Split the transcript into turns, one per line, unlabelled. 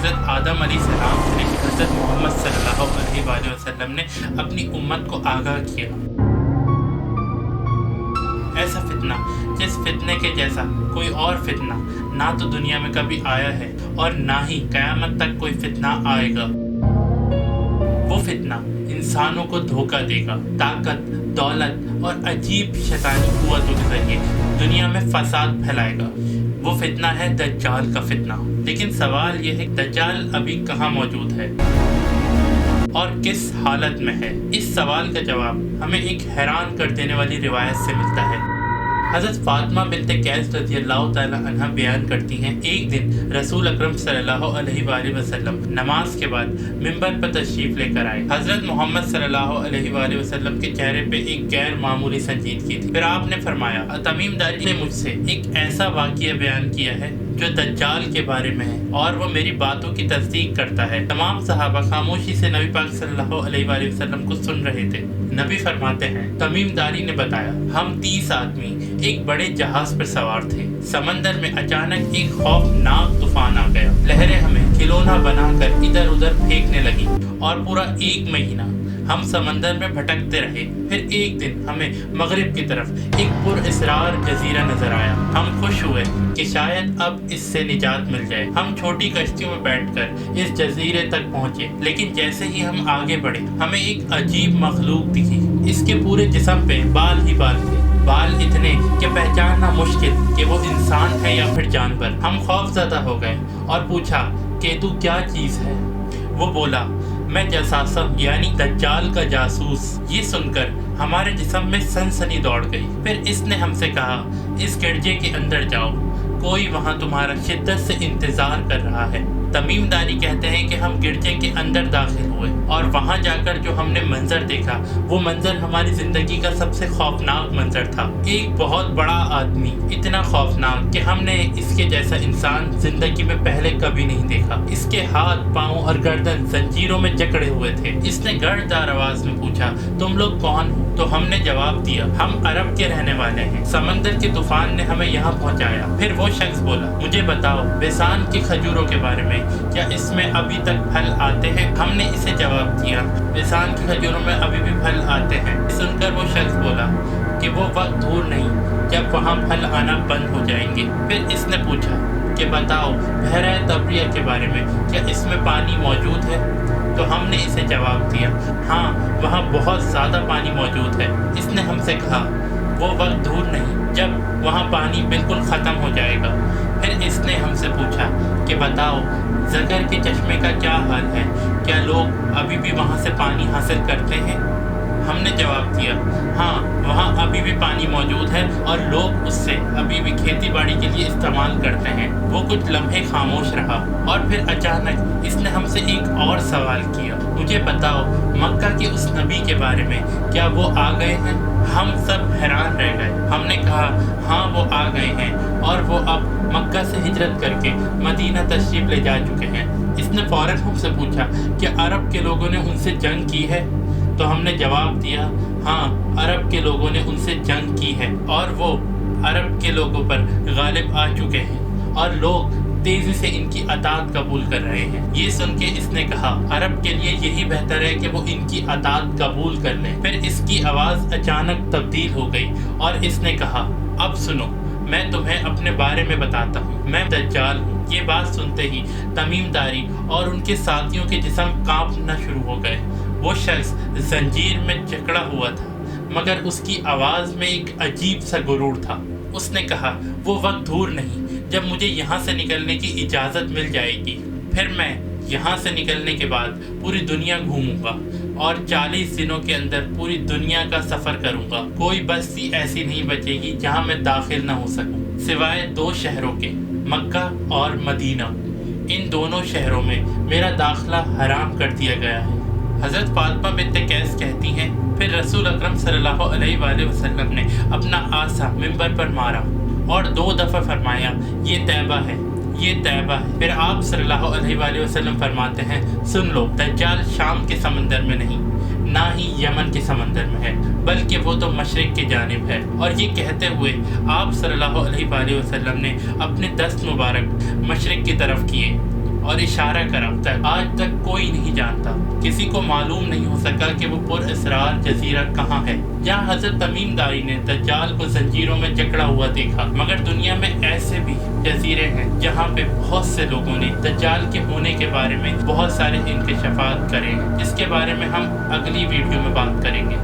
हज़रत आदम अलैहिस्सलाम से हज़रत मोहम्मद सल्लल्लाहु अलैहि वसल्लम ने अपनी उम्मत को आगाह किया। ऐसा फितना जिस फितने के जैसा कोई और फितना ना तो दुनिया में कभी आया है और ना ही क़यामत तक कोई फितना आएगा। वो फितना इंसानों को धोखा देगा, ताकत, दौलत और अजीब शैतानी कुव्वतों के जरिए दुनिया में फसाद फैलाएगा। वो फितना है दज्जाल का फितना। लेकिन सवाल ये है, दज्जाल अभी कहाँ मौजूद है और किस हालत में है? इस सवाल का जवाब हमें एक हैरान कर देने वाली रिवायत से मिलता है। हज़रत फातिमा बिन्त कैस रज़ियल्लाहु ताला अन्हा बयान करती हैं, एक दिन रसूल अकरम सल्लल्लाहु अलैहि वसल्लम नमाज के बाद मिंबर पर तशरीफ़ लेकर आए। हज़रत मोहम्मद सल्लल्लाहु अलैहि वसल्लम के चेहरे पे एक गैर मामूली संजीदगी थी। फिर आपने फरमाया, तमीम दारी ने मुझसे एक ऐसा वाक़या बयान किया है जो दज्जाल के बारे में है और वो मेरी बातों की तस्दीक करता है। तमाम सहाबा खामोशी से नबी पाक सल्लल्लाहु अलैहि वसल्लम को सुन रहे थे। नबी फरमाते हैं, तमीम दारी ने बताया, हम 30 आदमी एक बड़े जहाज पर सवार थे। समंदर में अचानक एक खौफनाक तूफान आ गया। लहरें हमें खिलौना बनाकर इधर उधर फेंकने लगी और पूरा 1 महीना हम समंदर में भटकते रहे। फिर एक दिन हमें मगरिब की तरफ एक पुरअसरार जजीरा नजर आया। हम खुश हुए कि शायद अब इससे निजात मिल जाए। हम छोटी कश्तियों में बैठकर इस जजीरे तक पहुंचे, लेकिन जैसे ही हम आगे बढ़े हमें एक अजीब मखलूक दिखी। इसके पूरे जिस्म पे बाल ही बाल थे, बाल इतने कि पहचानना मुश्किल कि वो इंसान है या फिर जानवर। हम खौफज़दा हो गए और पूछा कि तू क्या चीज़ है? वो बोला, मैं जसासा यानी दज्जाल का जासूस। ये सुनकर हमारे जिस्म में सनसनी दौड़ गई। फिर इसने हमसे कहा, इस गिरजे के अंदर जाओ, कोई वहाँ तुम्हारा शिद्दत से इंतज़ार कर रहा है। तमीम दारी कहते हैं कि हम गिरजे के अंदर दाखिल हुए और वहाँ जाकर जो हमने मंजर देखा वो मंजर हमारी ज़िंदगी का सबसे खौफनाक मंजर था। एक बहुत बड़ा आदमी, इतना खौफनाक कि हमने इसके जैसा इंसान ज़िंदगी में पहले कभी नहीं देखा। इसके हाथ, पाँव और गर्दन जंजीरों में जकड़े हुए थे। इसने गर्जदार आवाज़ में पूछा, तुम लोग कौन हो? तो हमने जवाब दिया, हम अरब के रहने वाले हैं। समंदर के तूफान ने हमें यहाँ पहुँचाया। फिर वो शख्स बोला, मुझे बताओ बेसान की खजूरों के बारे में, क्या इसमें अभी तक फल आते हैं? हमने इसे जवाब दिया, बेसान की खजूरों में अभी भी फल आते हैं। सुनकर वो शख्स बोला कि वो वक्त दूर नहीं जब वहाँ फल आना बंद हो जाएंगे। फिर इसने पूछा कि बताओ बहरा तबरिया के बारे में, क्या इसमें पानी मौजूद है? तो हमने इसे जवाब दिया, हाँ वहाँ बहुत ज़्यादा पानी मौजूद है। इसने हमसे कहा, वो वक्त दूर नहीं जब वहाँ पानी बिल्कुल ख़त्म हो जाएगा। फिर इसने हमसे पूछा कि बताओ ज़गर के चश्मे का क्या हाल है, क्या लोग अभी भी वहाँ से पानी हासिल करते हैं? हमने जवाब दिया, हाँ वहाँ अभी भी पानी मौजूद है और लोग उससे अभी भी खेती बाड़ी के लिए इस्तेमाल करते हैं। वो कुछ लम्हे खामोश रहा और फिर अचानक इसने हमसे एक और सवाल किया, मुझे बताओ मक्का के उस नबी के बारे में, क्या वो आ गए हैं? हम सब हैरान रह गए। हमने कहा, हाँ वो आ गए हैं और वो अब मक्का से हिजरत करके मदीना तशरीफ़ ले जा चुके हैं। इसने फ़ौरन हमसे पूछा, क्या अरब के लोगों ने उनसे जंग की है? तो हमने जवाब दिया, हाँ अरब के लोगों ने उनसे जंग की है और वो अरब के लोगों पर गालिब आ चुके हैं और लोग तेज़ी से इनकी अतात कबूल कर रहे हैं। ये सुन के इसने कहा, अरब के लिए यही बेहतर है कि वो इनकी अतात कबूल कर लें। फिर इसकी आवाज़ अचानक तब्दील हो गई और इसने कहा, अब सुनो मैं तुम्हें अपने बारे में बताता हूँ, मैं दज्जाल हूँ। ये बात सुनते ही तमीम दारी और उनके साथियों के जिस्म कांपना शुरू हो गए। वो शख्स जंजीर में जकड़ा हुआ था, मगर उसकी आवाज़ में एक अजीब सा गुरूर था। उसने कहा, वो वक्त दूर नहीं जब मुझे यहाँ से निकलने की इजाज़त मिल जाएगी। फिर मैं यहाँ से निकलने के बाद पूरी दुनिया घूमूंगा और 40 दिनों के अंदर पूरी दुनिया का सफ़र करूंगा। कोई बस्ती ऐसी नहीं बचेगी जहाँ मैं दाखिल ना हो सकूं, सिवाय 2 शहरों के, मक्का और मदीना। इन दोनों शहरों में मेरा दाखिला हराम कर दिया गया है। हज़रत फातिमा बिन्त कैस कहती हैं, फिर रसूल अकरम सल्लल्लाहु अलैहि वसल्लम ने अपना आसा मिंबर पर मारा और 2 दफ़ा फरमाया, ये तैबा है, ये तैबा है। फिर आप सल्लल्लाहु अलैहि वसल्लम फरमाते हैं, सुन लो दज्जाल शाम के समंदर में नहीं, ना ही यमन के समंदर में है, बल्कि वो तो मशरिक़ की जानिब है। और ये कहते हुए आप सल्लल्लाहु अलैहि वसल्लम ने अपने दस्त मुबारक मशरिक़ की तरफ किए اور اشارہ کرا تک آج تک کوئی نہیں جانتا۔ کسی کو معلوم نہیں ہو سکا کہ وہ پر اسرار جزیرہ کہاں ہے جہاں حضرت تمیم داری نے دجال کو زنجیروں میں جکڑا ہوا دیکھا۔ مگر دنیا میں ایسے بھی جزیرے ہیں جہاں پہ بہت سے لوگوں نے دجال کے ہونے کے بارے میں بہت سارے انکشافات کرے ہیں، جس کے بارے میں ہم اگلی ویڈیو میں بات کریں گے۔